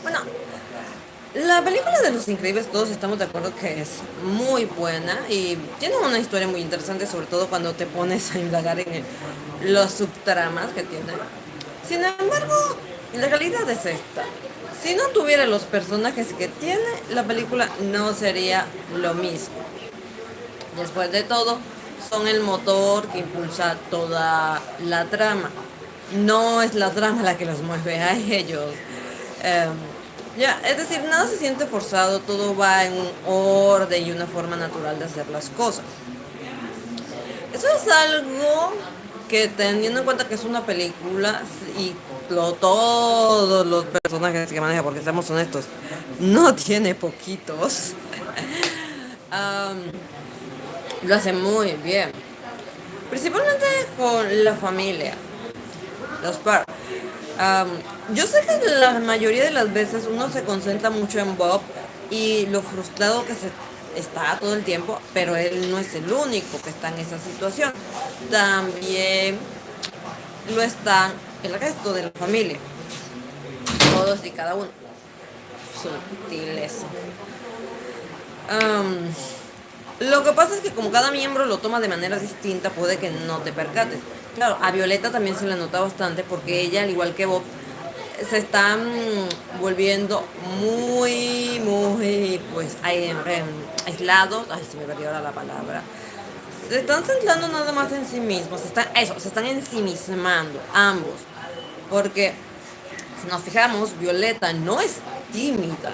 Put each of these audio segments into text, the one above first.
Bueno, la película de Los Increíbles todos estamos de acuerdo que es muy buena y tiene una historia muy interesante, sobre todo cuando te pones a indagar en los subtramas que tiene. Sin embargo, la realidad es esta. Si no tuviera los personajes que tiene, la película no sería lo mismo. Después de todo, son el motor que impulsa toda la trama. No es la trama la que los mueve a ellos. Em, ya, es decir, nada se siente forzado, todo va en un orden y una forma natural de hacer las cosas. Eso es algo que, teniendo en cuenta que es una película y todos los personajes que maneja, porque seamos honestos, no tiene poquitos, am, lo hace muy bien. Principalmente con la familia, los par. Am, yo sé que la mayoría de las veces uno se concentra mucho en Bob y lo frustrado que se está todo el tiempo, pero él no es el único que está en esa situación. También lo están el resto de la familia, todos y cada uno. Sutileza. Am, lo que pasa es que como cada miembro lo toma de manera distinta, puede que no te percates. Claro, a Violeta también se le nota bastante porque ella, al igual que Bob, se están volviendo muy, pues, aislados. Ay, se me perdió ahora la palabra. Se están centrando nada más en sí mismos. Se están ensimismando, ambos. Porque, si nos fijamos, Violeta no es tímida.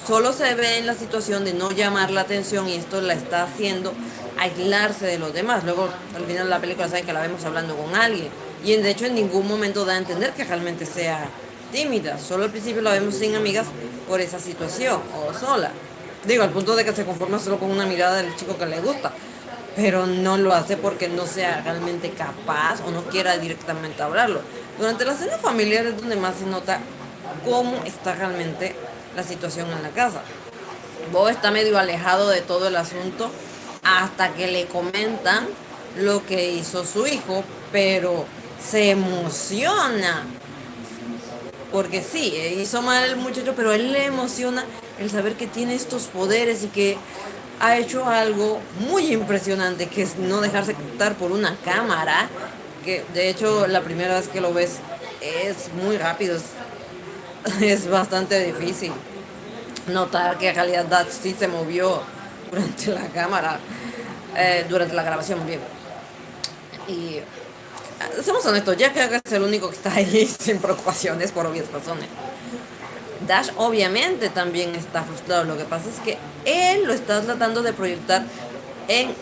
Solo se ve en la situación de no llamar la atención y esto la está haciendo aislarse de los demás. Luego, al final de la película, saben que la vemos hablando con alguien. Y de hecho, en ningún momento da a entender que realmente sea tímida. Solo al principio la vemos sin amigas por esa situación o sola. Digo, al punto de que se conforma solo con una mirada del chico que le gusta. Pero no lo hace porque no sea realmente capaz o no quiera directamente hablarlo. Durante la cena familiar es donde más se nota cómo está realmente la situación en la casa. Bob está medio alejado de todo el asunto hasta que le comentan lo que hizo su hijo, pero se emociona. Porque sí, hizo mal el muchacho, pero a él le emociona el saber que tiene estos poderes y que ha hecho algo muy impresionante, que es no dejarse captar por una cámara, que de hecho la primera vez que lo ves es muy rápido, es bastante difícil notar que en realidad Dutch sí se movió durante la cámara, durante la grabación bien. Y seamos honestos, Jack es el único que está ahí sin preocupaciones por obvias razones. Dash obviamente también está frustrado. Lo que pasa es que él lo está tratando de proyectar en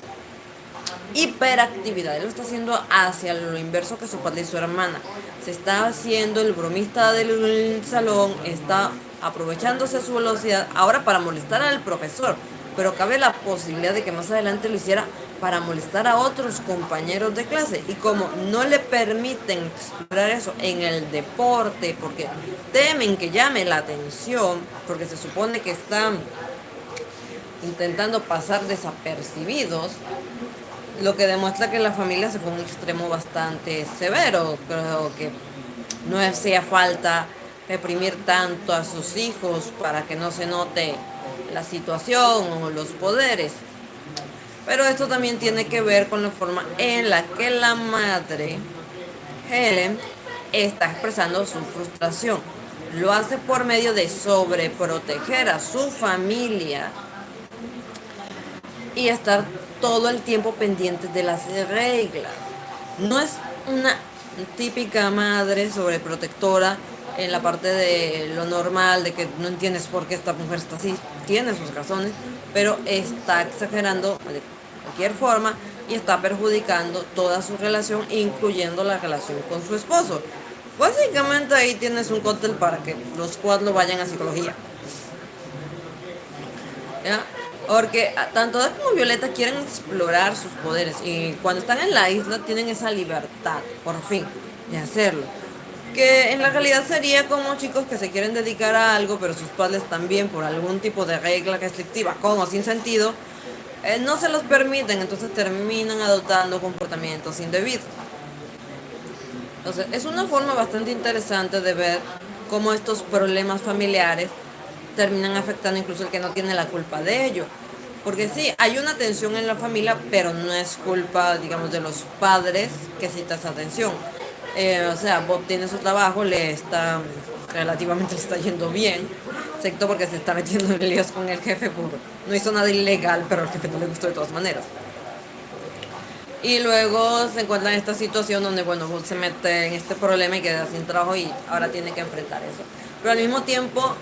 hiperactividad. Él lo está haciendo hacia lo inverso que su padre y su hermana. Se está haciendo el bromista del salón, está aprovechándose su velocidad ahora para molestar al profesor. Pero cabe la posibilidad de que más adelante lo hiciera para molestar a otros compañeros de clase. Y como no le permiten explorar eso en el deporte, porque temen que llame la atención, porque se supone que están intentando pasar desapercibidos, lo que demuestra que la familia se fue a un extremo bastante severo. Creo que no hacía falta reprimir tanto a sus hijos para que no se note la situación o los poderes. Pero esto también tiene que ver con la forma en la que la madre, Helen, está expresando su frustración. Lo hace por medio de sobreproteger a su familia y estar todo el tiempo pendiente de las reglas. No es una típica madre sobreprotectora en la parte de lo normal, de que no entiendes por qué esta mujer está así, tiene sus razones, pero está exagerando de cualquier forma y está perjudicando toda su relación, incluyendo la relación con su esposo. Básicamente ahí tienes un cóctel para que los cuatro vayan a psicología. ¿Ya? Porque tanto Dash como Violeta quieren explorar sus poderes y cuando están en la isla tienen esa libertad, por fin, de hacerlo. Que en la realidad sería como chicos que se quieren dedicar a algo, pero sus padres también, por algún tipo de regla restrictiva, con o sin sentido, no se los permiten, entonces terminan adoptando comportamientos indebidos. Entonces, es una forma bastante interesante de ver cómo estos problemas familiares terminan afectando incluso el que no tiene la culpa de ello. Porque sí, hay una tensión en la familia, pero no es culpa, digamos, de los padres que cita esa tensión. O sea, Bob tiene su trabajo, le está relativamente le está yendo bien, excepto porque se está metiendo en líos con el jefe no hizo nada ilegal, pero al jefe no le gustó de todas maneras. Y luego se encuentra en esta situación donde, bueno, Bob se mete en este problema y queda sin trabajo y ahora tiene que enfrentar eso. Pero al mismo tiempo,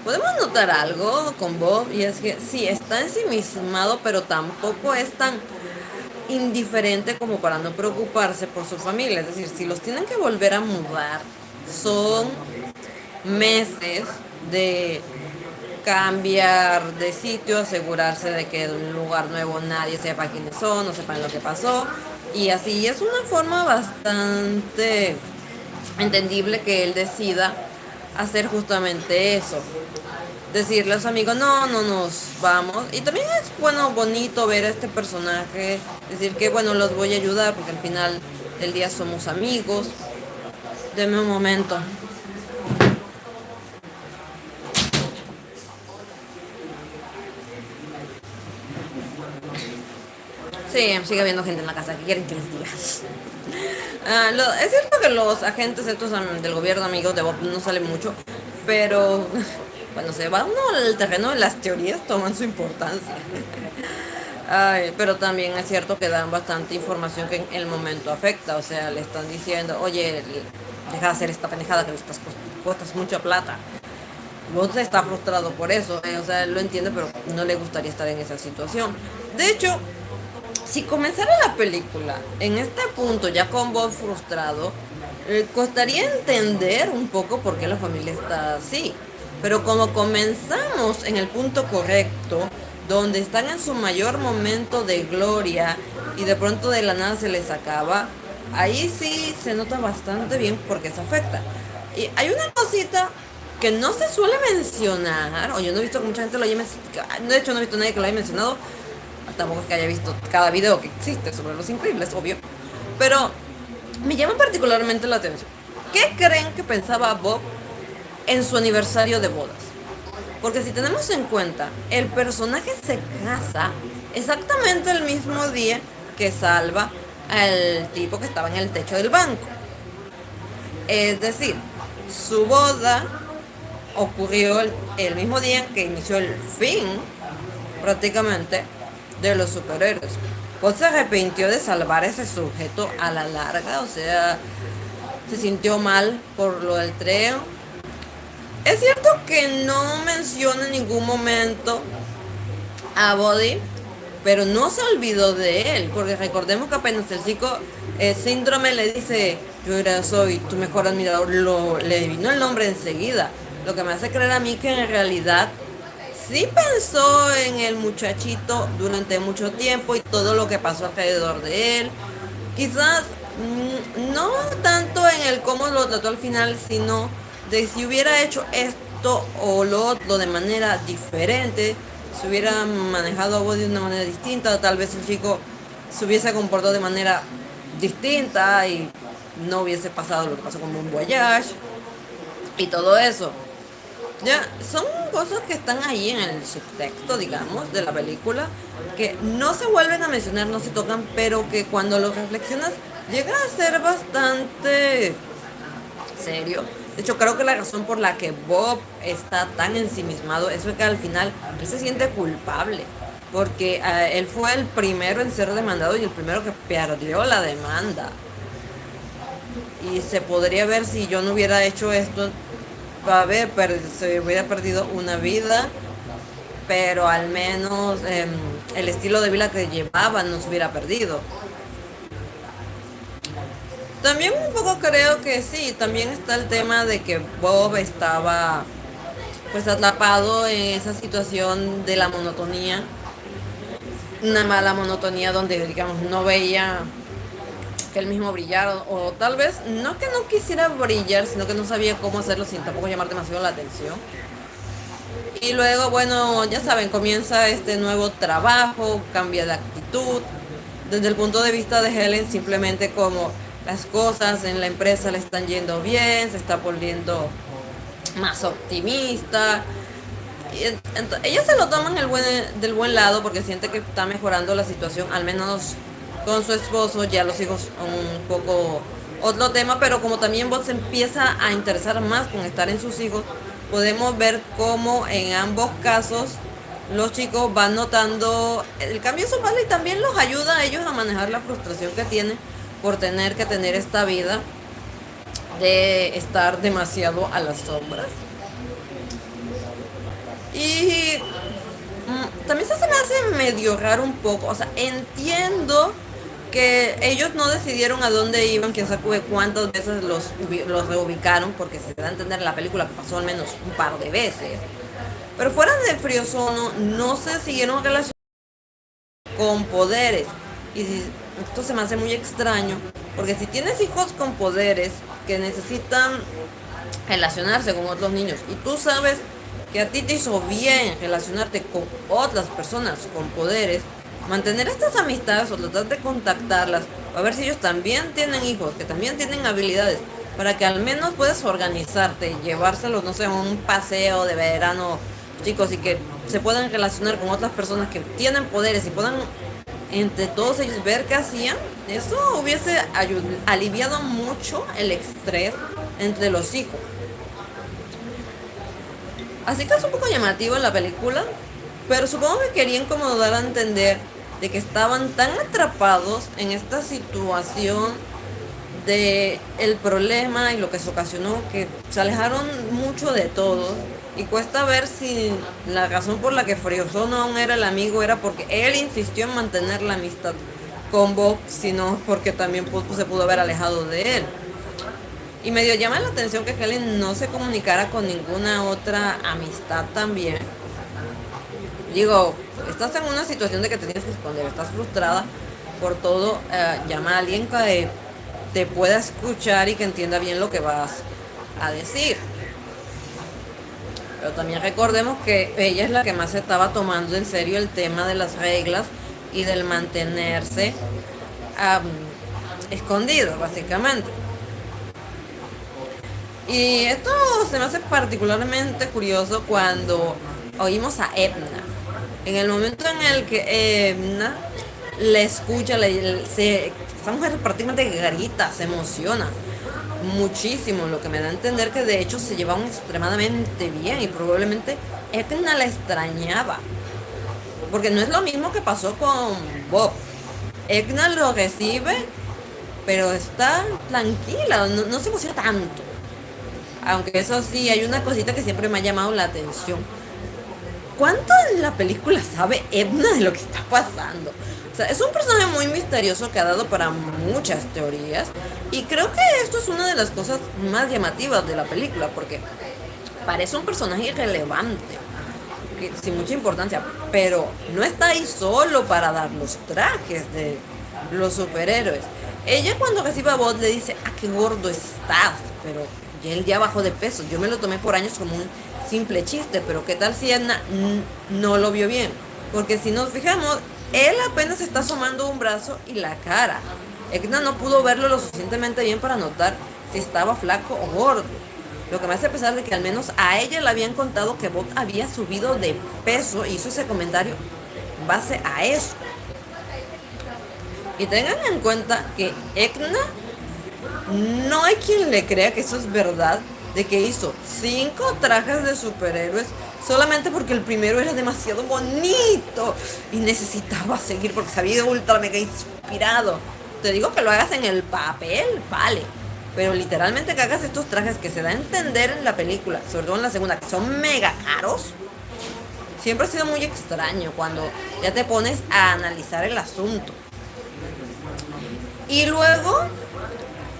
podemos notar algo con Bob y es que sí, está ensimismado, pero tampoco es tan indiferente como para no preocuparse por su familia. Es decir, si los tienen que volver a mudar, son meses de cambiar de sitio, asegurarse de que en un lugar nuevo nadie sepa quiénes son, no sepan lo que pasó. Y así es una forma bastante entendible que él decida hacer justamente eso. Decirle a los amigos, no, no nos vamos. Y también es bueno, bonito ver a este personaje, decir que bueno, los voy a ayudar porque al final del día somos amigos. Deme un momento. Sí, sigue habiendo gente en la casa. ¿Qué quieren que les diga? Es cierto que los agentes estos del gobierno amigos de Bob no salen mucho, pero cuando se va uno al terreno de las teorías toman su importancia. Ay, pero también es cierto que dan bastante información que en el momento afecta. O sea, le están diciendo, oye, deja de hacer esta pendejada que le costas mucha plata. Vos está frustrado por eso, o sea, él lo entiende, pero no le gustaría estar en esa situación. De hecho, si comenzara la película en este punto, ya con Bob frustrado, costaría entender un poco por qué la familia está así. Pero como comenzamos en el punto correcto, donde están en su mayor momento de gloria y de pronto de la nada se les acaba, ahí sí se nota bastante bien porque se afecta. Y hay una cosita que no se suele mencionar, o yo no he visto que mucha gente lo haya mencionado, de hecho no he visto a nadie que lo haya mencionado, tampoco es que haya visto cada video que existe sobre Los Increíbles, obvio, pero me llama particularmente la atención. ¿Qué creen que pensaba Bob en su aniversario de bodas? Porque si tenemos en cuenta, el personaje se casa exactamente el mismo día que salva al tipo que estaba en el techo del banco. Es decir, su boda ocurrió el mismo día que inició el fin, prácticamente, de los superhéroes. Pues se arrepintió de salvar a ese sujeto a la larga, o sea, se sintió mal por lo del tren. Es cierto que no menciona en ningún momento a Buddy, pero no se olvidó de él, porque recordemos que apenas el chico síndrome le dice, soy tu mejor admirador, le vino el nombre enseguida, lo que me hace creer a mí que en realidad sí pensó en el muchachito durante mucho tiempo y todo lo que pasó alrededor de él. Quizás no tanto en el cómo lo trató al final, sino de si hubiera hecho esto o lo otro de manera diferente, si hubiera manejado a Woody de una manera distinta, tal vez el chico se hubiese comportado de manera distinta y no hubiese pasado lo que pasó con Bon Voyage y todo eso. Ya, son cosas que están ahí en el subtexto, digamos, de la película, que no se vuelven a mencionar, no se tocan, pero que cuando lo reflexionas llega a ser bastante serio. De hecho, creo que la razón por la que Bob está tan ensimismado es que al final él se siente culpable, porque él fue el primero en ser demandado y el primero que perdió la demanda. Y se podría ver si yo no hubiera hecho esto, se hubiera perdido una vida, pero al menos el estilo de vida que llevaba no se hubiera perdido. También un poco creo que sí, también está el tema de que Bob estaba pues atrapado en esa situación de la monotonía, una mala monotonía donde digamos no veía que él mismo brillara, o tal vez no que no quisiera brillar, sino que no sabía cómo hacerlo sin tampoco llamar demasiado la atención. Y luego, bueno, ya saben, comienza este nuevo trabajo, cambia de actitud. Desde el punto de vista de Helen, simplemente como las cosas en la empresa le están yendo bien, se está volviendo más optimista. Ella se lo toma en del buen lado porque siente que está mejorando la situación, al menos con su esposo. Ya los hijos son un poco otro tema, pero como también vos se empieza a interesar más con estar en sus hijos, podemos ver cómo en ambos casos los chicos van notando el cambio en su padre y también los ayuda a ellos a manejar la frustración que tienen por tener que tener esta vida de estar demasiado a las sombras. Y también se me hace medio raro un poco. O sea, entiendo que ellos no decidieron a dónde iban, quién sabe cuántas veces los reubicaron, porque se da a entender en la película que pasó al menos un par de veces. Pero fuera de Friosono, no se siguieron relacionando con poderes. Y esto se me hace muy extraño, porque si tienes hijos con poderes que necesitan relacionarse con otros niños y tú sabes que a ti te hizo bien relacionarte con otras personas con poderes, mantener estas amistades o tratar de contactarlas, a ver si ellos también tienen hijos, que también tienen habilidades, para que al menos puedas organizarte, llevárselos, no sé, a un paseo de verano, chicos, y que se puedan relacionar con otras personas que tienen poderes y puedan entre todos ellos ver qué hacían. Eso hubiese aliviado mucho el estrés entre los hijos. Así que es un poco llamativo en la película, pero supongo que querían como dar a entender de que estaban tan atrapados en esta situación de el problema y lo que se ocasionó, que se alejaron mucho de todo. Y cuesta ver si la razón por la que Friosono aún era el amigo era porque él insistió en mantener la amistad con Bob, sino porque también se pudo haber alejado de él. Y medio llama la atención que Helen no se comunicara con ninguna otra amistad también. Digo, estás en una situación de que te tienes que esconder, estás frustrada por todo, llama a alguien que te pueda escuchar y que entienda bien lo que vas a decir. Pero también recordemos que ella es la que más se estaba tomando en serio el tema de las reglas y del mantenerse escondido, básicamente. Y esto se me hace particularmente curioso cuando oímos a Edna. En el momento en el que Edna le escucha, esa mujer prácticamente grita, se emociona muchísimo, lo que me da a entender que de hecho se llevaban extremadamente bien y probablemente Edna la extrañaba. Porque no es lo mismo que pasó con Bob. Edna lo recibe, pero está tranquila, no se emociona tanto. Aunque eso sí, hay una cosita que siempre me ha llamado la atención. ¿Cuánto en la película sabe Edna de lo que está pasando? O sea, es un personaje muy misterioso que ha dado para muchas teorías. Y creo que esto es una de las cosas más llamativas de la película, porque parece un personaje irrelevante, sin mucha importancia, pero no está ahí solo para dar los trajes de los superhéroes. Ella cuando recibe a Bob le dice, ah, qué gordo estás, pero él ya bajó de peso. Yo me lo tomé por años como un simple chiste, pero qué tal si Edna no lo vio bien, porque si nos fijamos, él apenas está asomando un brazo y la cara. Edna no pudo verlo lo suficientemente bien para notar si estaba flaco o gordo, lo que me hace pensar de que al menos a ella le habían contado que Bob había subido de peso y hizo ese comentario en base a eso. Y tengan en cuenta que Edna, no hay quien le crea que eso es verdad, de que hizo 5 trajes de superhéroes solamente porque el primero era demasiado bonito y necesitaba seguir porque se había ido ultra mega inspirado. Te digo que lo hagas en el papel, vale, pero literalmente que hagas estos trajes que se da a entender en la película, sobre todo en la segunda, que son mega caros, siempre ha sido muy extraño cuando ya te pones a analizar el asunto. Y luego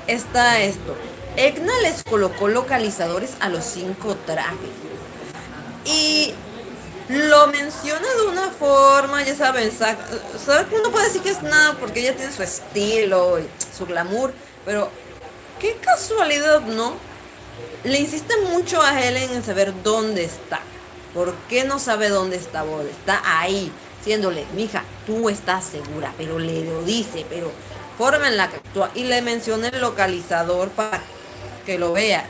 está esto. Edna les colocó localizadores a los 5 trajes. Y lo menciona de una forma, ya saben, sabe que uno puede decir que es nada porque ella tiene su estilo y su glamour, pero qué casualidad, ¿no? Le insiste mucho a Helen en saber dónde está. ¿Por qué no sabe dónde está Bob? Está ahí, diciéndole, mija, tú estás segura, pero le lo dice, pero forma en la que actúa y le menciona el localizador para que lo vea.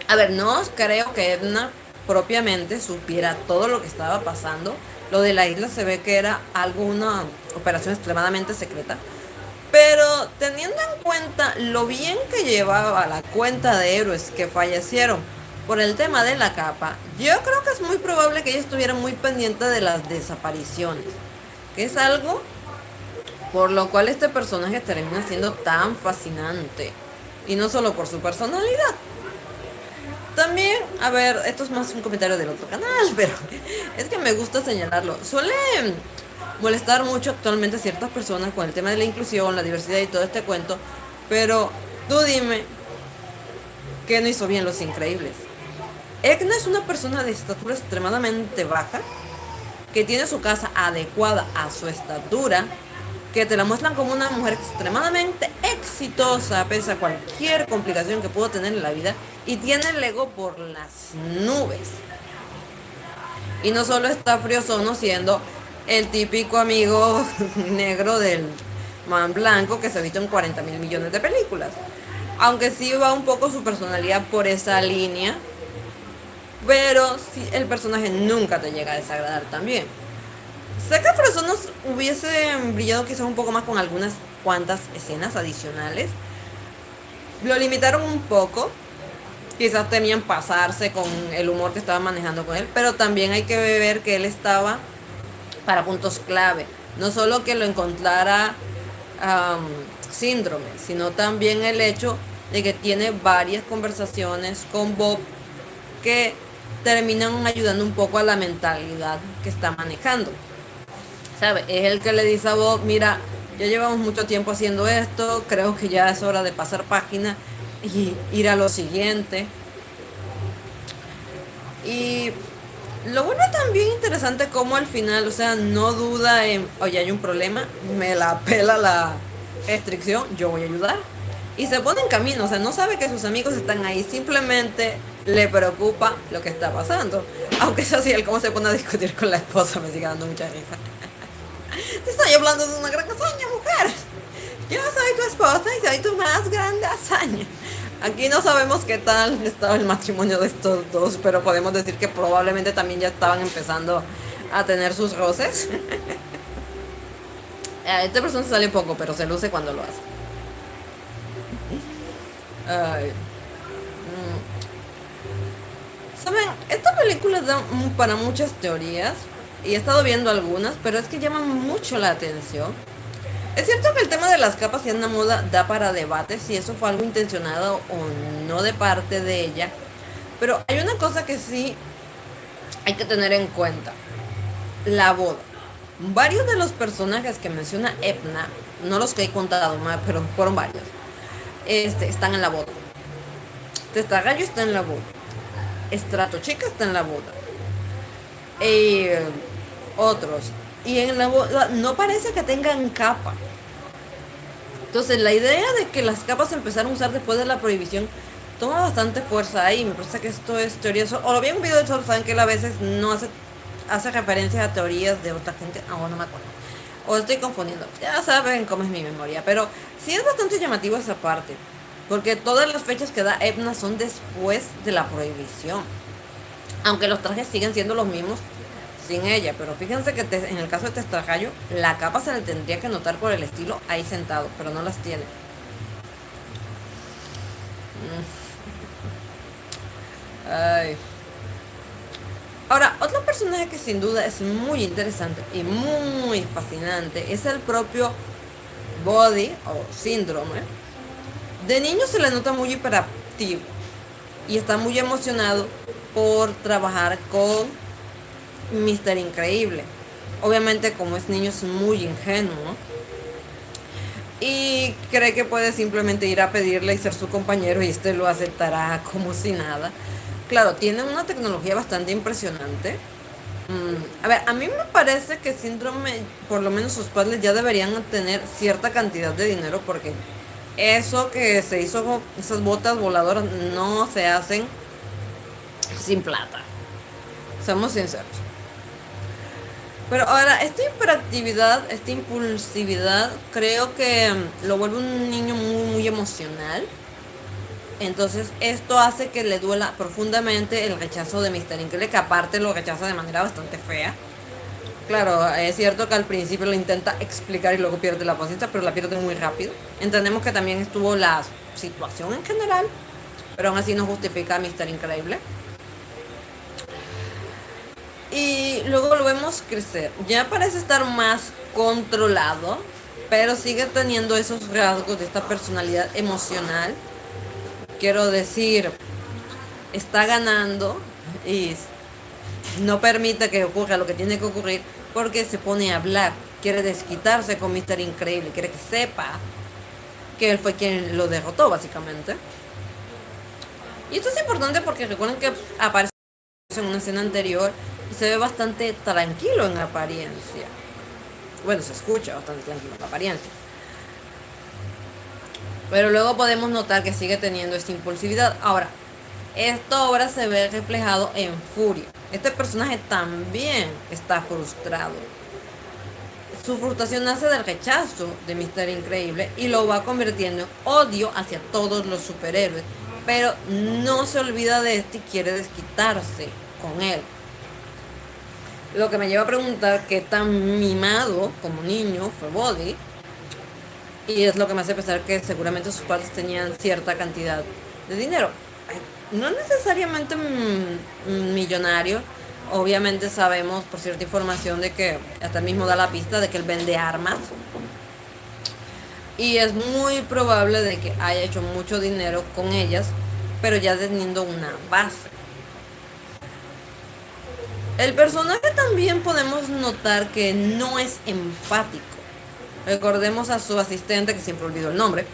A ver, no creo que Edna propiamente supiera todo lo que estaba pasando. Lo de la isla se ve que era una operación extremadamente secreta. Pero teniendo en cuenta lo bien que llevaba la cuenta de héroes que fallecieron por el tema de la capa, yo creo que es muy probable que ella estuviera muy pendiente de las desapariciones. Que es algo por lo cual este personaje termina siendo tan fascinante. Y no solo por su personalidad. También, a ver, esto es más un comentario del otro canal, pero es que me gusta señalarlo. Suele molestar mucho actualmente a ciertas personas con el tema de la inclusión, la diversidad y todo este cuento, pero tú dime que no hizo bien Los Increíbles. Edna es una persona de estatura extremadamente baja, que tiene su casa adecuada a su estatura, que te la muestran como una mujer extremadamente exitosa pese a cualquier complicación que pudo tener en la vida, y tiene el ego por las nubes. Y no solo está friozono siendo el típico amigo negro del man blanco que se ha visto en 40 mil millones de películas, aunque sí va un poco su personalidad por esa línea, pero sí, el personaje nunca te llega a desagradar también. Sé que Frozonos hubiese brillado quizás un poco más con algunas cuantas escenas adicionales. Lo limitaron un poco. Quizás temían pasarse con el humor que estaban manejando con él. Pero también hay que ver que él estaba para puntos clave. No solo que lo encontrara Síndrome, sino también el hecho de que tiene varias conversaciones con Bob que terminan ayudando un poco a la mentalidad que está manejando. ¿Sabe? Es el que le dice a Bob, mira, ya llevamos mucho tiempo haciendo esto, creo que ya es hora de pasar página y ir a lo siguiente. Y lo bueno también interesante como al final, o sea, no duda en, oye, hay un problema, me la pela la restricción, yo voy a ayudar. Y se pone en camino, o sea, no sabe que sus amigos están ahí, simplemente le preocupa lo que está pasando. Aunque es así, él cómo se pone a discutir con la esposa me sigue dando mucha risa. Te estoy hablando de una gran hazaña, mujer. Yo soy tu esposa y soy tu más grande hazaña. Aquí no sabemos qué tal estaba el matrimonio de estos dos, pero podemos decir que probablemente también ya estaban empezando a tener sus roces. Esta persona sale poco, pero se luce cuando lo hace. Ay. ¿Saben? Esta película da para muchas teorías. Y he estado viendo algunas, pero es que llaman mucho la atención. Es cierto que el tema de las capas y una moda da para debate si eso fue algo intencionado o no de parte de ella. Pero hay una cosa que sí hay que tener en cuenta. La boda. Varios de los personajes que menciona Edna, no los que he contado más, pero fueron varios, están en la boda. Testagallo está en la boda. Stratochica está en la boda. Otros. Y en la boda no parece que tengan capa. Entonces la idea de que las capas empezaron a usar después de la prohibición toma bastante fuerza ahí. Me parece que esto es teoría. O lo vi en un video de Sol, saben que él a veces no hace referencias a teorías de otra gente. No me acuerdo. O estoy confundiendo. Ya saben cómo es mi memoria. Pero sí es bastante llamativo esa parte. Porque todas las fechas que da Edna son después de la prohibición. Aunque los trajes siguen siendo los mismos sin ella, pero fíjense que en el caso de Testagallo, la capa se le tendría que notar por el estilo ahí sentado, pero no las tiene. Ay. Ahora, otro personaje que sin duda es muy interesante y muy fascinante es el propio Body o Síndrome. De niño se le nota muy hiperactivo y está muy emocionado por trabajar con Mr. Increíble. Obviamente como es niño es muy ingenuo, ¿no? Y cree que puede simplemente ir a pedirle y ser su compañero y este lo aceptará como si nada. Claro, tiene una tecnología bastante impresionante. A ver, a mí me parece que Síndrome, por lo menos sus padres ya deberían tener cierta cantidad de dinero, porque eso que se hizo, esas botas voladoras no se hacen sin plata. Seamos sinceros. Pero ahora, esta hiperactividad, esta impulsividad, creo que lo vuelve un niño muy, muy emocional. Entonces, esto hace que le duela profundamente el rechazo de Mr. Increíble, que aparte lo rechaza de manera bastante fea. Claro, es cierto que al principio lo intenta explicar y luego pierde la paciencia, pero la pierde muy rápido. Entendemos que también estuvo la situación en general, pero aún así no justifica a Mr. Increíble. Y luego lo vemos crecer. Ya parece estar más controlado, pero sigue teniendo esos rasgos de esta personalidad emocional. Quiero decir, está ganando y no permite que ocurra lo que tiene que ocurrir porque se pone a hablar. Quiere desquitarse con Mr. Increíble, quiere que sepa que él fue quien lo derrotó, básicamente. Y esto es importante porque recuerden que aparece en una escena anterior y se ve bastante tranquilo en apariencia. Bueno, se escucha bastante tranquilo en apariencia. Pero luego podemos notar que sigue teniendo esta impulsividad. Ahora, esto ahora se ve reflejado en furia. Este personaje también está frustrado. Su frustración nace del rechazo de Mr. Increíble y lo va convirtiendo en odio hacia todos los superhéroes. Pero no se olvida de este y quiere desquitarse con él. Lo que me lleva a preguntar qué tan mimado como niño fue Body. Y es lo que me hace pensar que seguramente sus padres tenían cierta cantidad de dinero. No necesariamente millonario. Obviamente sabemos por cierta información de que hasta él mismo da la pista de que él vende armas. Y es muy probable de que haya hecho mucho dinero con ellas, pero ya teniendo una base. El personaje también podemos notar que no es empático. Recordemos a su asistente, que siempre olvido el nombre.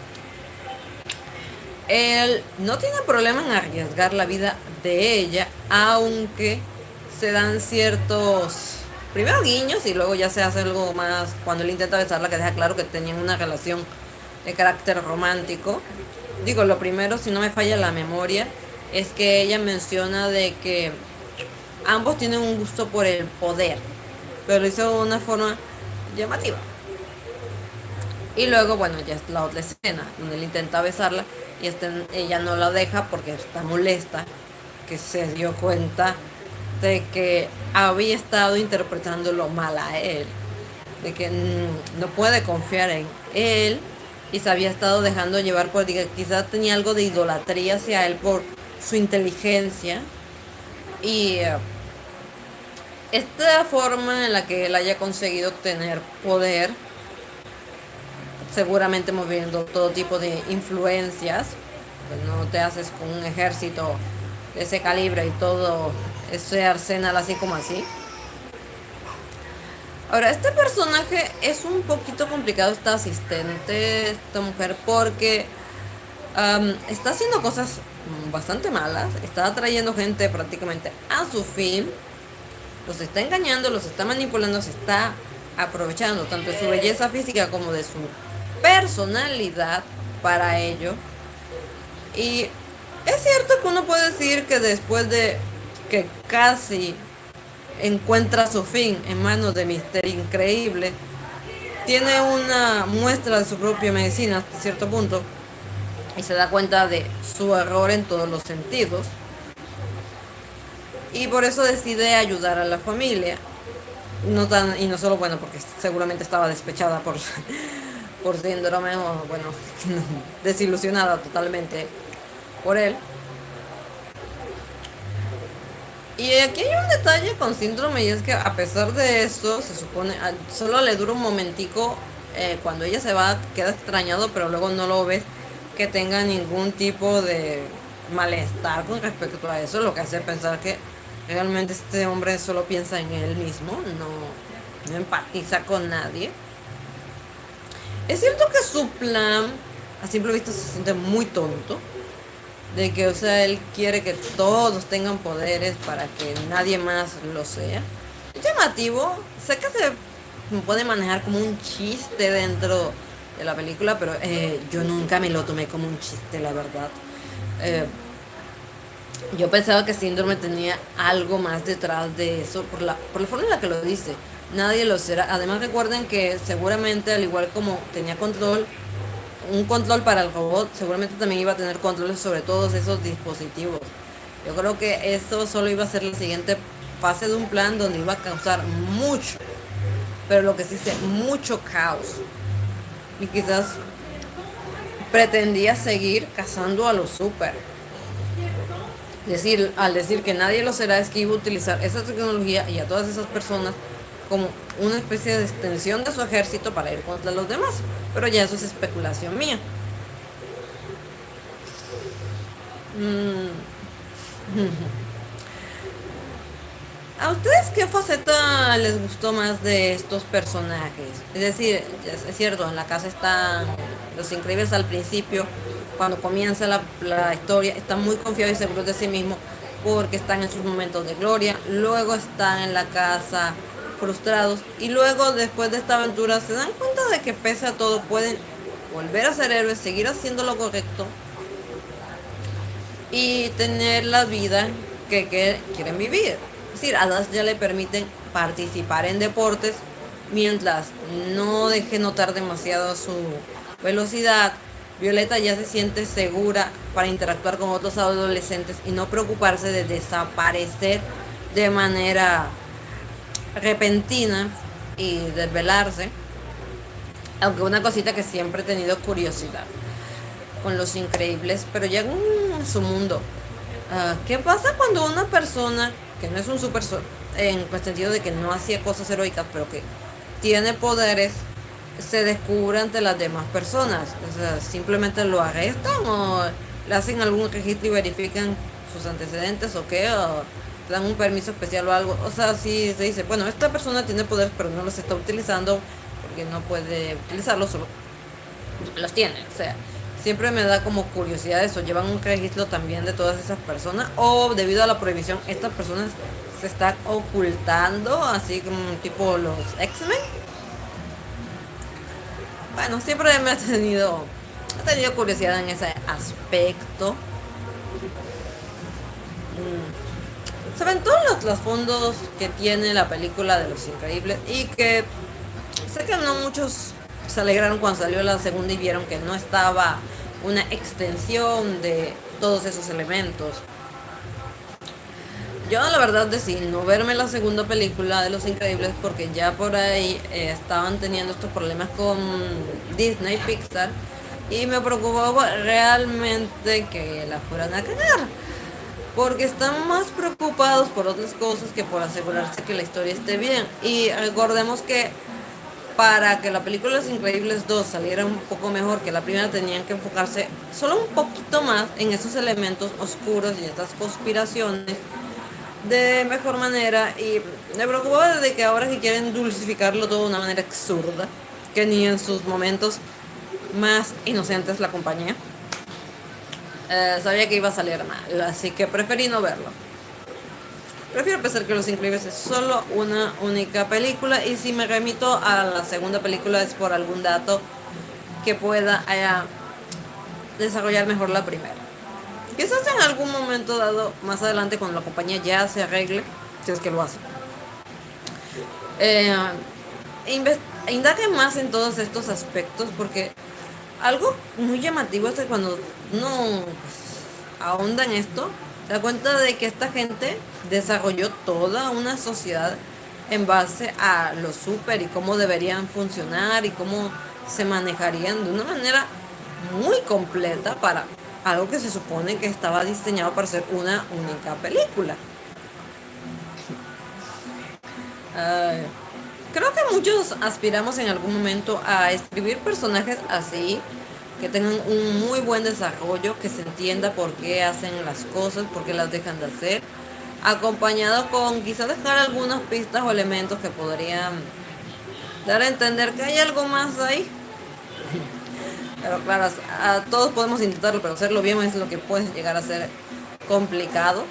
Él no tiene problema en arriesgar la vida de ella, aunque se dan ciertos, primero guiños y luego ya se hace algo más cuando él intenta besarla, que deja claro que tenían una relación de carácter romántico. Digo, lo primero, si no me falla la memoria, es que ella menciona de que ambos tienen un gusto por el poder, pero lo hizo de una forma llamativa. Y luego, bueno, ya es la otra escena donde él intenta besarla y ella no la deja porque está molesta, que se dio cuenta de que había estado interpretándolo mal a él, de que no puede confiar en él y se había estado dejando llevar por, quizás tenía algo de idolatría hacia él por su inteligencia y esta forma en la que él haya conseguido tener poder, seguramente moviendo todo tipo de influencias, pues no te haces con un ejército de ese calibre y todo ese arsenal así como así. Ahora, este personaje es un poquito complicado, esta asistente, esta mujer, porque está haciendo cosas bastante malas, está atrayendo gente prácticamente a su fin, los está engañando, los está manipulando, se está aprovechando tanto de su belleza física como de su personalidad para ello. Y es cierto que uno puede decir que después de que casi encuentra su fin en manos de Mr. Increíble, tiene una muestra de su propia medicina hasta cierto punto y se da cuenta de su error en todos los sentidos y por eso decide ayudar a la familia. Y no solo, bueno, porque seguramente estaba despechada por síndrome o, bueno, desilusionada totalmente por él. Y aquí hay un detalle con síndrome y es que a pesar de eso, se supone, solo le dura un momentico, cuando ella se va queda extrañado, pero luego no lo ves que tenga ningún tipo de malestar con respecto a eso, lo que hace pensar que realmente este hombre solo piensa en él mismo, no empatiza con nadie. Es cierto que su plan a simple vista se siente muy tonto, de que, o sea, él quiere que todos tengan poderes para que nadie más lo sea. Es llamativo, sé que se puede manejar como un chiste dentro de la película, pero yo nunca me lo tomé como un chiste, la verdad. Yo pensaba que Síndrome tenía algo más detrás de eso, por la forma en la que lo dice. nadie lo será. Además recuerden que seguramente al igual como tenía un control para el robot, seguramente también iba a tener controles sobre todos esos dispositivos. Yo creo que eso solo iba a ser la siguiente fase de un plan donde iba a causar mucho, pero lo que sí es mucho caos. Y quizás pretendía seguir cazando a los super. Al decir que nadie lo será, es que iba a utilizar esa tecnología y a todas esas personas como una especie de extensión de su ejército para ir contra los demás. Pero ya eso es especulación mía. Mm. ¿A ustedes qué faceta les gustó más de estos personajes? Es decir, es cierto, en la casa están los increíbles al principio, cuando comienza la historia, están muy confiados y seguros de sí mismos porque están en sus momentos de gloria. Luego están en la casa frustrados y luego después de esta aventura se dan cuenta de que pese a todo pueden volver a ser héroes, seguir haciendo lo correcto y tener la vida que quieren vivir. Es decir, a Das ya le permiten participar en deportes mientras no deje notar demasiado su velocidad. Violeta ya se siente segura para interactuar con otros adolescentes y no preocuparse de desaparecer de manera repentina y desvelarse. Aunque una cosita que siempre he tenido curiosidad con los increíbles, pero ya en su mundo. ¿Qué pasa cuando una persona que no es un super en el sentido de que no hacía cosas heroicas, pero que tiene poderes, se descubre ante las demás personas? O sea, simplemente lo arrestan o le hacen algún registro y verifican sus antecedentes o qué, o dan un permiso especial o algo. O sea, si se dice, bueno, esta persona tiene poderes pero no los está utilizando porque no puede utilizarlos, solo los tiene. O sea, siempre me da como curiosidad eso. ¿Llevan un registro también de todas esas personas? ¿O debido a la prohibición, estas personas se están ocultando, así como tipo los X-Men? Bueno, siempre me he tenido curiosidad en ese aspecto. Saben todos los trasfondos que tiene la película de Los Increíbles y que sé que no muchos se alegraron cuando salió la segunda y vieron que no estaba una extensión de todos esos elementos. Yo la verdad decidí no verme la segunda película de Los Increíbles porque ya por ahí estaban teniendo estos problemas con Disney, Pixar, y me preocupaba realmente que la fueran a cagar. Porque están más preocupados por otras cosas que por asegurarse que la historia esté bien. Y recordemos que para que la película Los Increíbles 2 saliera un poco mejor que la primera, tenían que enfocarse solo un poquito más en esos elementos oscuros y estas conspiraciones de mejor manera. Y me preocupaba de que ahora que quieren dulcificarlo todo de una manera absurda, que ni en sus momentos más inocentes la compañía sabía que iba a salir mal, así que preferí no verlo. Prefiero pensar que Los Increíbles es solo una única película, y si me remito a la segunda película es por algún dato que pueda desarrollar mejor la primera. Quizás en algún momento dado, más adelante, cuando la compañía ya se arregle, si es que lo hace, indaguen más en todos estos aspectos, porque algo muy llamativo es que cuando uno ahonda en esto, se da cuenta de que esta gente desarrolló toda una sociedad en base a los super y cómo deberían funcionar y cómo se manejarían de una manera muy completa para algo que se supone que estaba diseñado para ser una única película. Creo que muchos aspiramos en algún momento a escribir personajes así, que tengan un muy buen desarrollo, que se entienda por qué hacen las cosas, por qué las dejan de hacer, acompañado con quizás dejar algunas pistas o elementos que podrían dar a entender que hay algo más ahí. Pero claro, todos podemos intentarlo, pero hacerlo bien es lo que puede llegar a ser complicado.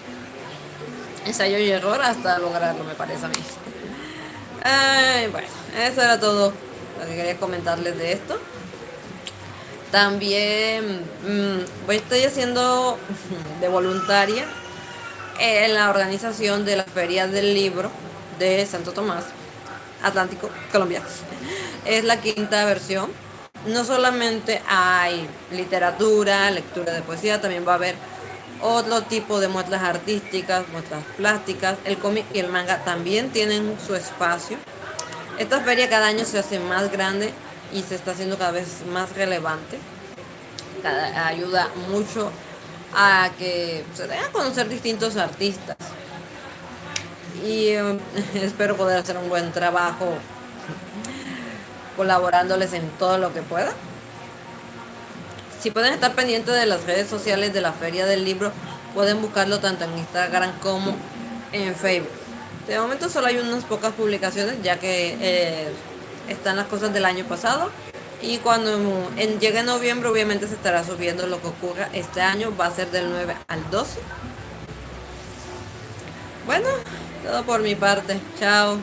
Ensayo y error hasta lograrlo, me parece a mí. Bueno, eso era todo lo que quería comentarles de esto. También estoy haciendo de voluntaria en la organización de la Feria del Libro de Santo Tomás. Atlántico, Colombia. Es la quinta versión. No solamente hay literatura, lectura de poesía, también va a haber otro tipo de muestras artísticas, muestras plásticas. El cómic y el manga también tienen su espacio. Esta feria cada año se hace más grande y se está haciendo cada vez más relevante. Ayuda mucho a que se den a conocer distintos artistas. Y espero poder hacer un buen trabajo colaborándoles en todo lo que pueda. Si pueden estar pendientes de las redes sociales de la Feria del Libro, pueden buscarlo tanto en Instagram como en Facebook. De momento solo hay unas pocas publicaciones, ya que están las cosas del año pasado. Y cuando llegue noviembre, obviamente se estará subiendo lo que ocurra este año. Va a ser del 9 al 12. Bueno, todo por mi parte. Chao.